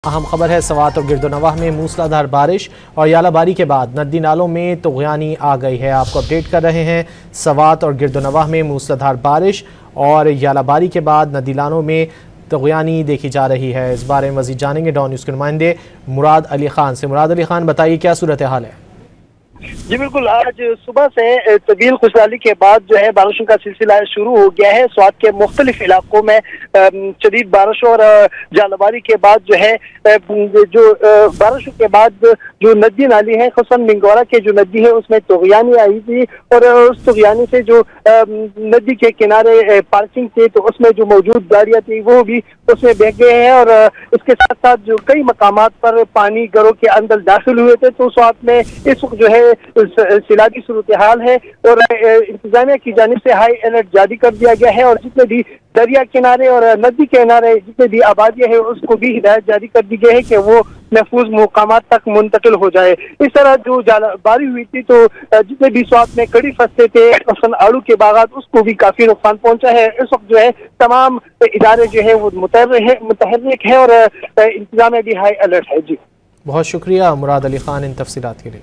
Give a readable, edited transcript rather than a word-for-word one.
अहम खबर है। सवात और गिरदोनवाह में मूसलाधार बारिश और यालाबारी के बाद नदी नालों में तुग़यानी आ गई है। आपको अपडेट कर रहे हैं। सवात और गिरदोनवाह में मूसलाधार बारिश और यालाबारी के बाद नदी नालों में तुग़यानी देखी जा रही है। इस बारे में मज़ीद जानेंगे डॉन न्यूज़ के नुमाइंदे मुराद अली खान से। मुराद अली खान, बताइए क्या सूरत हाल है? जी बिल्कुल, आज सुबह से तवील खुशहाली के बाद जो है बारिशों का सिलसिला शुरू हो गया है। स्वात के मुख्तलिफ इलाकों में शदीद बारिश और जालबारी के बाद जो है जो बारिशों के बाद जो नदी नाली है, खुसन मिंगोरा के जो नदी है उसमें तुग़यानी आई थी और उस तुग़यानी से जो नदी के किनारे पार्किंग थी तो उसमें जो मौजूद गाड़ियाँ थी वो भी उसमें बह गए हैं और इसके साथ साथ जो कई मकामात पर पानी घरों के अंदर दाखिल हुए थे। तो स्वात में इस वक्त जो है सैलाबी सूरत हाल है और इंतजामिया की जानिब से हाई अलर्ट जारी कर दिया गया है और जितने भी दरिया किनारे और नदी किनारे जितने भी आबादियां है उसको भी हिदायत जारी कर दी गई है कि वो महफूज मुकामात तक मुंतकिल हो जाए। इस तरह जो बारी हुई थी तो जितने भी स्वात में कड़ी फंसते थे मसलन आलू के बागात उसको भी काफी नुकसान पहुंचा है। इस वक्त जो है तमाम इदारे जो है वो मुतहर्रिक है और इंतजामिया भी हाई अलर्ट है। जी बहुत शुक्रिया मुराद अली खान इन तफसीलात के लिए।